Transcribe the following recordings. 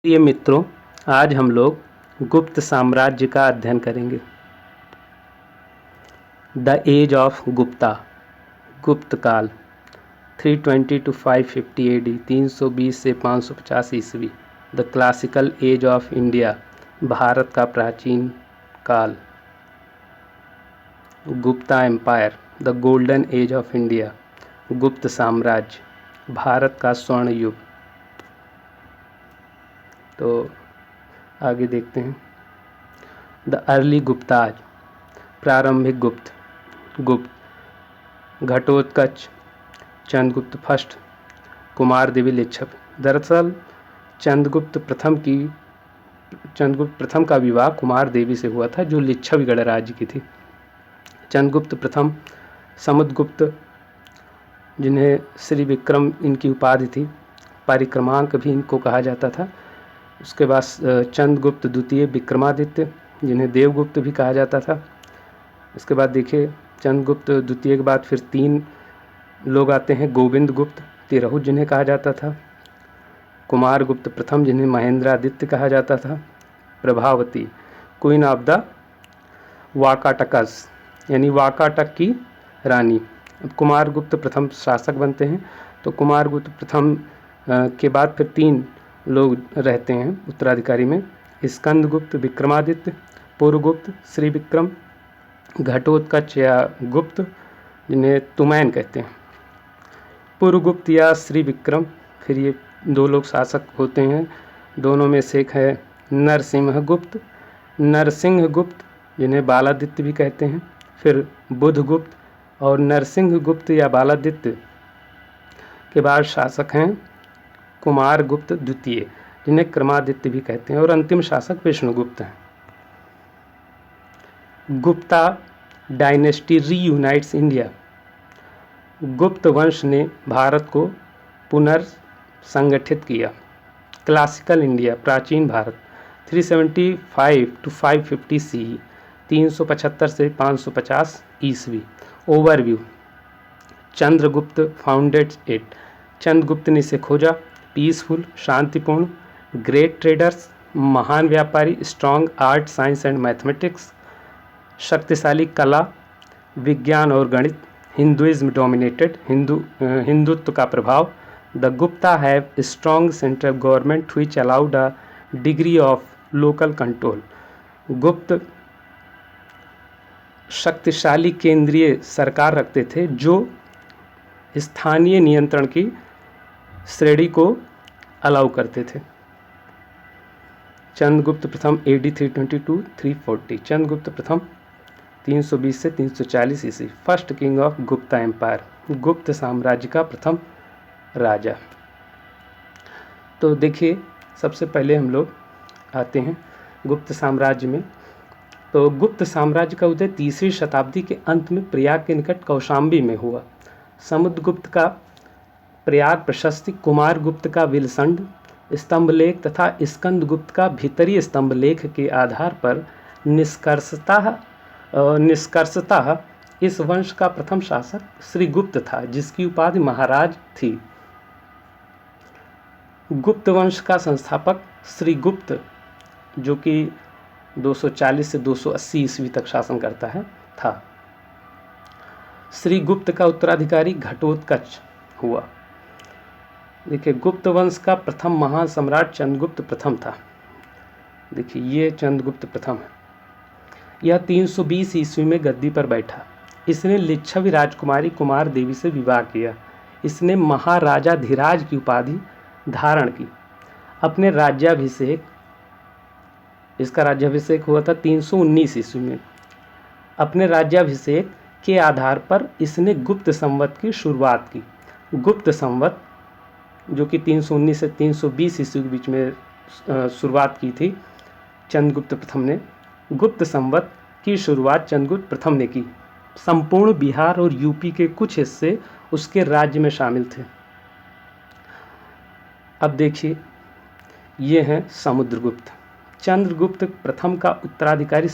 प्रिय मित्रों, आज हम लोग गुप्त साम्राज्य का अध्ययन करेंगे। द एज ऑफ गुप्ता, गुप्त काल 320 to 550 AD, 320 से 550 ईस्वी। The classical age of India, Bharat का प्राचीन काल। Gupta empire, the golden age of India, Gupta साम्राज्य, भारत का स्वर्ण युग। तो आगे देखते हैं। द अर्ली गुप्ताज, प्रारंभिक गुप्त, घटोत्कच, चंद्रगुप्त फर्स्ट, कुमार देवी लिच्छवी। दरअसल चंद्रगुप्त प्रथम का विवाह कुमार देवी से हुआ था, जो लिच्छवी गणराज्य की थी। चंद्रगुप्त प्रथम, समुद्रगुप्त, जिन्हें श्री विक्रम इनकी उपाधि थी, परिक्रमांक भी इनको कहा जाता था। उसके बाद चंद्रगुप्त द्वितीय, विक्रमादित्य, जिन्हें देवगुप्त भी कहा जाता था। इसके बाद देखिए, चंद्रगुप्त द्वितीय के बाद फिर 3 लोग आते हैं। गोविंद गुप्त, तिरहुत, जिन्हें कहा जाता था। कुमार गुप्त प्रथम, जिन्हें महेंद्रादित्य कहा जाता था। प्रभावती, क्वीन ऑफ द वाकाटकस, यानी वाकाटक की रानी। अब कुमार गुप्त प्रथम शासक बनते हैं। तो कुमार गुप्त प्रथम के बाद फिर 3 लोग रहते हैं उत्तराधिकारी में। स्कंदगुप्त, विक्रमादित्य, पूर्वगुप्त, श्री विक्रम, घटोत्कच या गुप्त, जिन्हें तुमैन कहते हैं। पूर्वगुप्त या श्री विक्रम, फिर ये 2 लोग शासक होते हैं। दोनों में से एक है नरसिंहगुप्त, जिन्हें बालादित्य भी कहते हैं। फिर बुधगुप्त, और नरसिंहगुप्त या बालादित्य के बाद शासक हैं कुमार गुप्त द्वितीय, जिन्हें क्रमादित्य भी कहते हैं। और अंतिम शासक विष्णुगुप्त हैं। गुप्ता डायनेस्टी रीयूनाइट्स इंडिया, गुप्त वंश ने भारत को पुनर्संगठित किया। क्लासिकल इंडिया, प्राचीन भारत 375 to 550 CE, 375 से 550 ईस्वी। Overview, Chandragupta founded it, Chandragupta ने इसे खोजा। पीसफुल, शांतिपूर्ण, ग्रेट ट्रेडर्स, महान व्यापारी, strong art, science and mathematics, शक्तिशाली कला, विज्ञान और गणित, हिंदुइज्म डोमिनेटेड, हिंदुत्व का प्रभाव। The Gupta have strong central government which allowed a degree of local control, गुप्त शक्तिशाली केंद्रीय सरकार रखते थे जो स्थानीय नियंत्रण की श्रेणी को अलाउ करते थे। चंद्रगुप्त प्रथम AD 322-340, चंद्रगुप्त प्रथम 320 से 340 ईस्वी, first king of Gupta empire, Gupta साम्राज्य का प्रथम राजा। तो देखिए, सबसे पहले हम लोग आते हैं गुप्त साम्राज्य में। तो गुप्त साम्राज्य का उदय 3वीं शताब्दी के अंत में प्रयाग के निकट कौशाम्बी में हुआ। समुद्रगुप्त का प्रयाग प्रशस्ति, कुमार गुप्त का विलसंड स्तंभलेख तथा स्कंदगुप्त का भीतरी स्तंभलेख के आधार पर निष्कर्षतः इस वंश का प्रथम शासक श्रीगुप्त था, जिसकी उपाधि महाराज थी। गुप्त वंश का संस्थापक श्रीगुप्त, जो कि 240 से 280 ईस्वी तक शासन करता है, था। श्रीगुप्त का उत्तराधिकारी घटोत्कच हुआ। देखिए, गुप्त वंश का प्रथम महान सम्राट चंद्रगुप्त प्रथम था। देखिए, ये चंद्रगुप्त प्रथम है। यह 320 ईस्वी में गद्दी पर बैठा। इसने लिच्छवी राजकुमारी कुमार देवी से विवाह किया। इसने महाराजाधिराज की उपाधि धारण की। अपने राज्याभिषेक, इसका राज्याभिषेक हुआ था 319 ईस्वी में। अपने राज्याभिषेक के आधार पर इसने गुप्त संवत की शुरुआत की। गुप्त संवत, जो कि 319 से 320 ईस्वी के बीच में शुरुआत की थी चंद्रगुप्त प्रथम ने। गुप्त संवत की शुरुआत चंद्रगुप्त प्रथम ने की। संपूर्ण बिहार और यूपी के कुछ हिस्से उसके राज्य में शामिल थे। अब देखिए, ये हैं समुद्रगुप्त। चंद्रगुप्त प्रथम का उत्तराधिकारी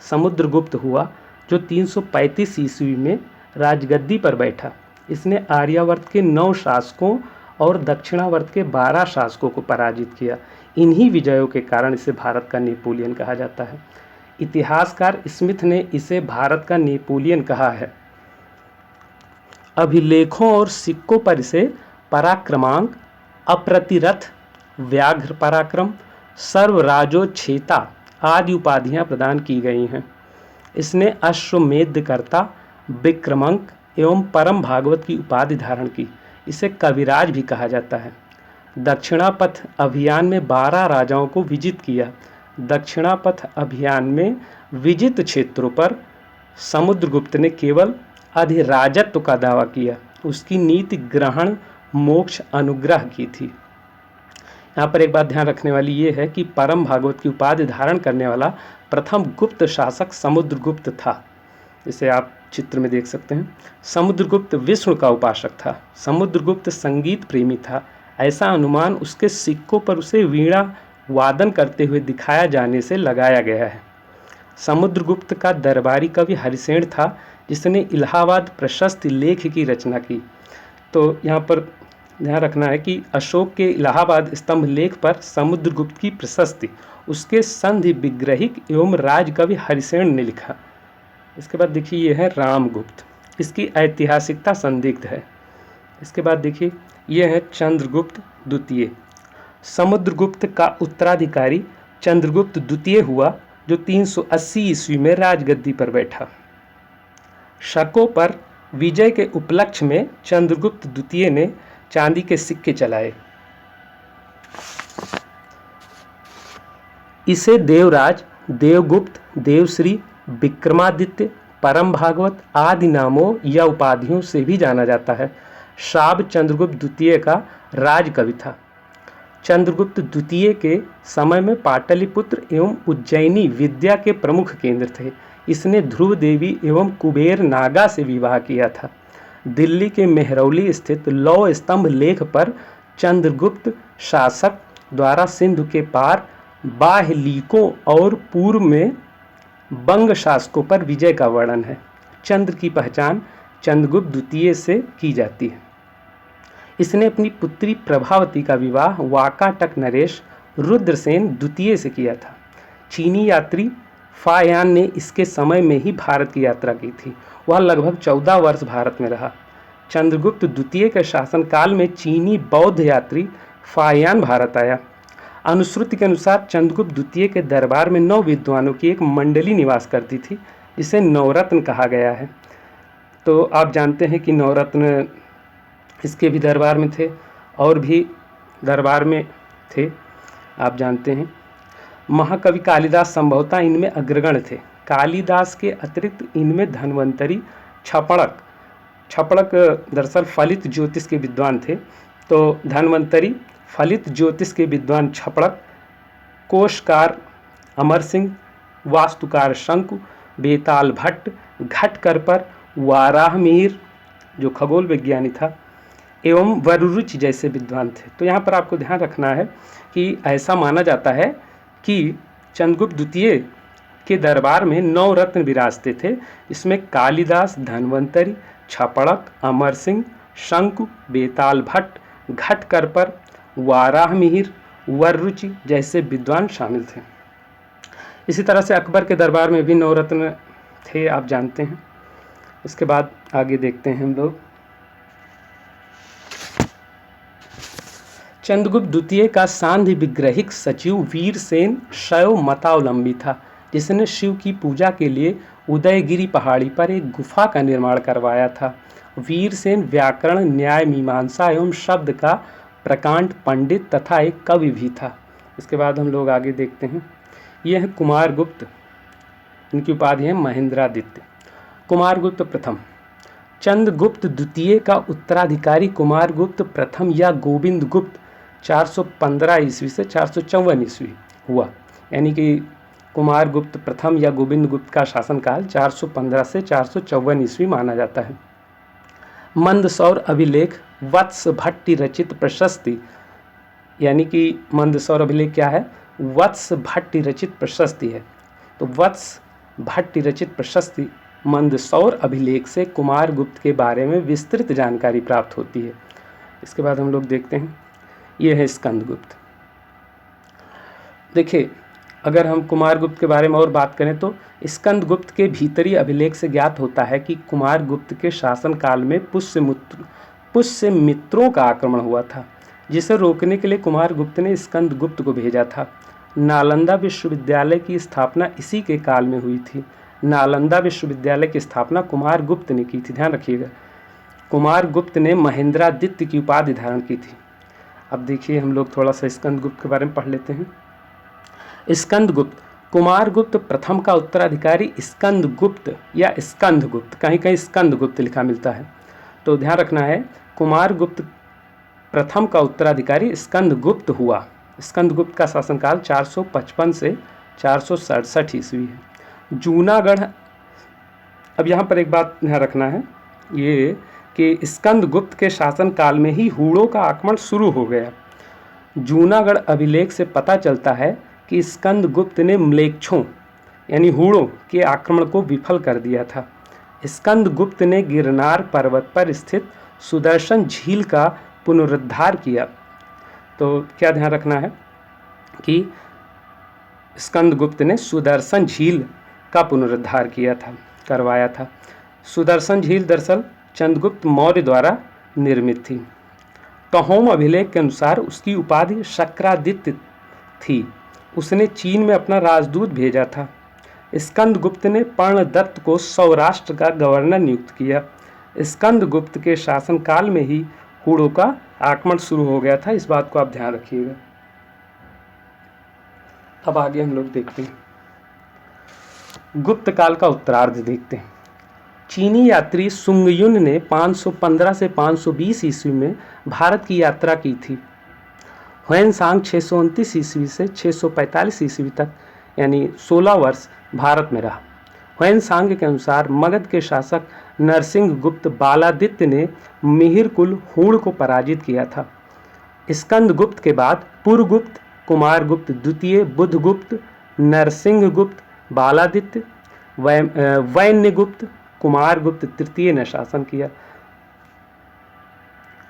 समुद्रगुप्त हुआ, जो 335 ईस्वी में राजगद्दी पर बैठा। इसने आर्यावर्त के 9 शासकों और दक्षिणावर्त के 12 शासकों को पराजित किया। इन्हीं विजयों के कारण इसे भारत का नेपोलियन कहा जाता है। इतिहासकार स्मिथ ने इसे भारत का नेपोलियन कहा है। अभिलेखों और सिक्कों पर इसे पराक्रमांक, अप्रतिरथ, व्याघ्र पराक्रम, सर्वराजोच्छेता आदि उपाधियां प्रदान की गई हैं। इसने अश्वमेधकर्ता, विक्रमंक एवं परम भागवत की उपाधि धारण की। इसे कविराज भी कहा जाता है। दक्षिणापथ अभियान में 12 राजाओं को विजित किया। दक्षिणापथ अभियान में विजित क्षेत्रों पर समुद्रगुप्त ने केवल अधिराजत्व का दावा किया। उसकी नीति ग्रहण, मोक्ष, अनुग्रह की थी। यहाँ पर एक बात ध्यान रखने वाली ये है कि परम भागवत की उपाधि धारण करने वाला प्रथम गुप्त शासक समुद्रगुप्त था। इसे आप चित्र में देख सकते हैं। समुद्रगुप्त विष्णु का उपासक था। समुद्रगुप्त संगीत प्रेमी था। ऐसा अनुमान उसके सिक्कों पर उसे वीणा वादन करते हुए दिखाया जाने से लगाया गया है। समुद्रगुप्त का दरबारी कवि हरिसेन था, जिसने इलाहाबाद प्रशस्ति लेख की रचना की। तो यहाँ पर ध्यान रखना है कि अशोक के इलाहाबाद स्तंभ लेख पर समुद्रगुप्त की प्रशस्ति उसके संधि विग्रहिक एवं राजकवि हरिसेन ने लिखा। इसके बाद देखिए ये है रामगुप्त। इसकी ऐतिहासिकता संदिग्ध है। इसके बाद देखिए ये है चंद्रगुप्त द्वितीय। समुद्रगुप्त का उत्तराधिकारी चंद्रगुप्त द्वितीय हुआ, जो 380 ईस्वी में राजगद्दी पर बैठा। शकों पर विजय के उपलक्ष्य में चंद्रगुप्त द्वितीय ने चांदी के सिक्के चलाए। इसे देवराज, देवगुप्त, देवश्री, विक्रमादित्य, परम भागवत आदि नामों या उपाधियों से भी जाना जाता है। शाब चंद्रगुप्त द्वितीय का राजकवि था। चंद्रगुप्त द्वितीय के समय में पाटलिपुत्र एवं उज्जैनी विद्या के प्रमुख केंद्र थे। इसने ध्रुव देवी एवं कुबेर नागा से विवाह किया था। दिल्ली के मेहरौली स्थित लौह स्तंभ लेख पर चंद्रगुप्त शासक द्वारा सिंधु के पार बाहलीकों और पूर्व में बंग शासकों पर विजय का वर्णन है। चंद्र की पहचान चंद्रगुप्त द्वितीय से की जाती है। इसने अपनी पुत्री प्रभावती का विवाह वाकाटक नरेश रुद्रसेन द्वितीय से किया था। चीनी यात्री फायान ने इसके समय में ही भारत की यात्रा की थी। वह लगभग 14 वर्ष भारत में रहा। चंद्रगुप्त द्वितीय के शासनकाल में चीनी बौद्ध यात्री फायान भारत आया। अनुश्रुति के अनुसार चंद्रगुप्त द्वितीय के दरबार में 9 विद्वानों की एक मंडली निवास करती थी, जिसे नवरत्न कहा गया है। तो आप जानते हैं कि नवरत्न इसके भी दरबार में थे और भी दरबार में थे, आप जानते हैं। महाकवि कालिदास संभवतः इनमें अग्रगण्य थे। कालिदास के अतिरिक्त इनमें धन्वंतरी, छपड़क दरअसल फलित ज्योतिष के विद्वान थे। तो धन्वंतरी, फलित ज्योतिष के विद्वान छपड़क, कोशकार अमर सिंह, वास्तुकार शंकु, बेताल भट्ट, घटकरपर, वाराहमिहिर जो खगोल विज्ञानी था, एवं वरुरुचि जैसे विद्वान थे। तो यहाँ पर आपको ध्यान रखना है कि ऐसा माना जाता है कि चंद्रगुप्त द्वितीय के दरबार में 9 रत्न विराजते थे। इसमें कालिदास, धन्वंतरी, छपड़क, अमर सिंह, शंकु, बेताल भट्ट, घटकरपर, वाराहमिहिर, वरुरुचि जैसे विद्वान शामिल थे। इसी तरह से अकबर के दरबार में भी 9 रत्न थे, आप जानते हैं। इसके बाद आगे देखते हैं हम लोग। चंद्रगुप्त द्वितीय का सांध्य विग्रहिक सचिव वीरसेन शैव मतावलंबी था, जिसने शिव की पूजा के लिए उदयगिरी पहाड़ी पर एक गुफा का निर्माण करवाया था। वीरसेन व्याकरण, न्याय, मीमांसा एवं शब्द का प्रकांड पंडित तथा एक कवि भी था। इसके बाद हम लोग आगे देखते हैं। यह है कुमारगुप्त। इनकी उपाधि है महेंद्रादित्य। कुमारगुप्त प्रथम। चंद्रगुप्त द्वितीय का उत्तराधिकारी कुमारगुप्त प्रथम या गोविंद गुप्त 415 ईस्वी से 454 ईस्वी हुआ। यानी कि कुमारगुप्त प्रथम या गोविंद गुप्त का शासनकाल 415 से 454 ईस्वी माना जाता है। मंदसौर अभिलेख वत्स भट्टी रचित प्रशस्ति, यानी कि मंदसौर अभिलेख क्या है? वत्स भट्टी रचित प्रशस्ति है। तो वत्स भट्टी रचित प्रशस्ति मंदसौर अभिलेख से कुमारगुप्त के बारे में विस्तृत जानकारी प्राप्त होती है। इसके बाद हम लोग देखते हैं, ये है स्कंदगुप्त। देखिए, अगर हम कुमारगुप्त के बारे में और बात करें तो स्कंदगुप्त के भीतरी अभिलेख से ज्ञात होता है कि कुमारगुप्त के शासनकाल में पुष्य मित्रों का आक्रमण हुआ था, जिसे रोकने के लिए कुमारगुप्त ने स्कंदगुप्त को भेजा था। नालंदा विश्वविद्यालय की स्थापना इसी के काल में हुई थी। नालंदा विश्वविद्यालय की स्थापना कुमारगुप्त ने की थी, ध्यान रखिएगा। कुमारगुप्त ने महेंद्रादित्य की उपाधि धारण की थी। अब देखिए, हम लोग थोड़ा सा स्कंदगुप्त के बारे में पढ़ लेते हैं। स्कंदगुप्त कुमारगुप्त प्रथम का उत्तराधिकारी स्कंदगुप्त या स्कंदगुप्त, कहीं कहीं स्कंदगुप्त लिखा मिलता है, तो ध्यान रखना है, कुमारगुप्त प्रथम का उत्तराधिकारी स्कंदगुप्त हुआ। स्कंदगुप्त का शासनकाल 455 से 467 ईस्वी है। जूनागढ़, अब यहाँ पर एक बात ध्यान रखना है, ये कि स्कंदगुप्त के शासनकाल में ही हूणों का आक्रमण शुरू हो गया। जूनागढ़ अभिलेख से पता चलता है कि स्कंदगुप्त ने म्लेच्छों यानी हूणों के आक्रमण को विफल कर दिया था। स्कंदगुप्त ने गिरनार पर्वत पर स्थित सुदर्शन झील का पुनरुद्धार किया। तो क्या ध्यान रखना है कि स्कंदगुप्त ने सुदर्शन झील का पुनरुद्धार करवाया था। सुदर्शन झील दरअसल चंद्रगुप्त मौर्य द्वारा निर्मित थी। तहोम अभिलेख के अनुसार उसकी उपाधि शक्रादित्य थी। उसने चीन में अपना राजदूत भेजा था। स्कंदगुप्त ने पर्णदत्त को सौराष्ट्र का गवर्नर नियुक्त किया। स्कंदगुप्त के शासनकाल में ही हूणों का आक्रमण शुरू हो गया था, इस बात को आप ध्यान रखिएगा। अब आगे हम लोग देखते हैं, गुप्त काल का उत्तरार्ध देखते हैं। चीनी यात्री सुंगयुन ने 515 से 520 ईस्वी में भारत की यात्रा की थी। ह्वेनसांग 629 ईस्वी से 645 ईस्वी तक यानी 16 वर्ष भारत में रहा। ह्वेनसांग के अनुसार मगध के शासक नरसिंहगुप्त बालादित्य ने मिहिरकुल हूण को पराजित किया था। स्कंदगुप्त के बाद पुरगुप्त, कुमारगुप्त द्वितीय, बुधगुप्त, नरसिंहगुप्त, बालादित्य, वैन्यगुप्त, कुमारगुप्त तृतीय ने शासन किया।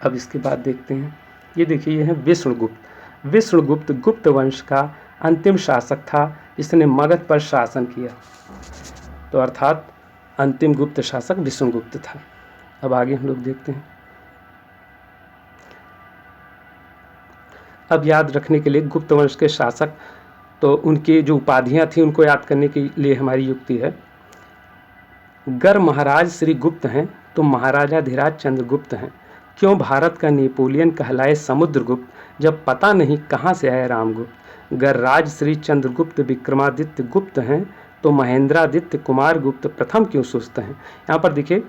अब इसके बाद देखते हैं, ये देखिए, ये है विष्णुगुप्त। विष्णुगुप्त गुप्त वंश का अंतिम शासक था जिसने मगध पर शासन किया, तो अर्थात अंतिम गुप्त शासक विष्णुगुप्त था। अब आगे हम लोग देखते हैं। अब याद रखने के लिए गुप्त वंश के शासक, तो उनकी जो उपाधियां थी उनको याद करने के लिए हमारी युक्ति है। गर महाराज श्री गुप्त हैं तो महाराजा धीराज चंद्रगुप्त हैं। क्यों भारत का नेपोलियन कहलाए समुद्रगुप्त, जब पता नहीं कहाँ से आए रामगुप्त। गर राज श्री चंद्रगुप्त विक्रमादित्य गुप्त हैं तो महेंद्रादित्य कुमारगुप्त प्रथम क्यों सुस्त हैं। यहाँ पर देखिए,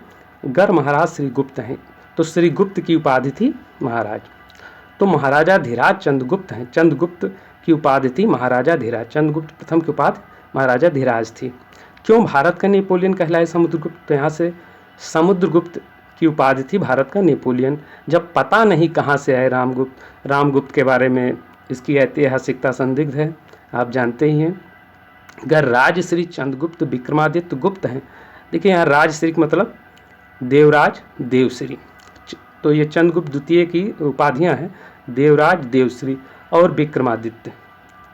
गर महाराज श्री गुप्त हैं तो श्री गुप्त की उपाधि थी महाराज, तो महाराजा धीराज चंद्रगुप्त हैं, चंद्रगुप्त की उपाधि थी महाराजा धीराज, चंद्रगुप्त प्रथम की उपाधि महाराजा धीराज थी। क्यों भारत का नेपोलियन कहलाए समुद्रगुप्त, तो यहाँ से समुद्रगुप्त की उपाधि थी भारत का नेपोलियन, जब पता नहीं कहाँ से आए रामगुप्त। रामगुप्त के बारे में इसकी ऐतिहासिकता संदिग्ध है, आप जानते ही हैं। अगर राजश्री चंद्रगुप्त विक्रमादित्य गुप्त हैं, देखिए यहाँ राजश्री मतलब देवराज देवश्री, तो ये चंद्रगुप्त द्वितीय की उपाधियाँ हैं, देवराज देवश्री और विक्रमादित्य,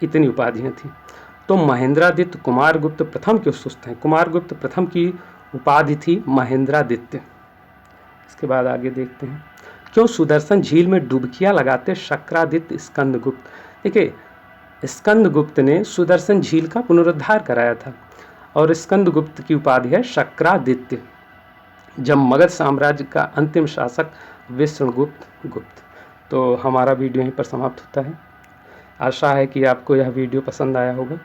इतनी उपाधियाँ थी। तो महेंद्रादित्य कुमारगुप्त प्रथम क्यों सुस्त हैं, कुमारगुप्त प्रथम की उपाधि थी महेंद्रादित्य। इसके बाद आगे देखते हैं, क्यों सुदर्शन झील में डुबकियां लगाते शक्रादित्य स्कंदगुप्त। देखिए, स्कंदगुप्त ने सुदर्शन झील का पुनरुद्धार कराया था और स्कंदगुप्त की उपाधि है शक्रादित्य। जब मगध साम्राज्य का अंतिम शासक विष्णुगुप्त गुप्त। तो हमारा वीडियो यहीं पर समाप्त होता है। आशा है कि आपको यह वीडियो पसंद आया होगा।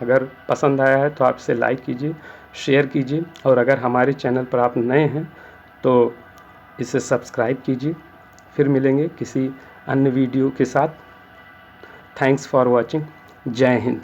अगर पसंद आया है तो आप इसे लाइक कीजिए, शेयर कीजिए, और अगर हमारे चैनल पर आप नए हैं तो इसे सब्सक्राइब कीजिए। फिर मिलेंगे किसी अन्य वीडियो के साथ। Thanks for watching. जय हिंद।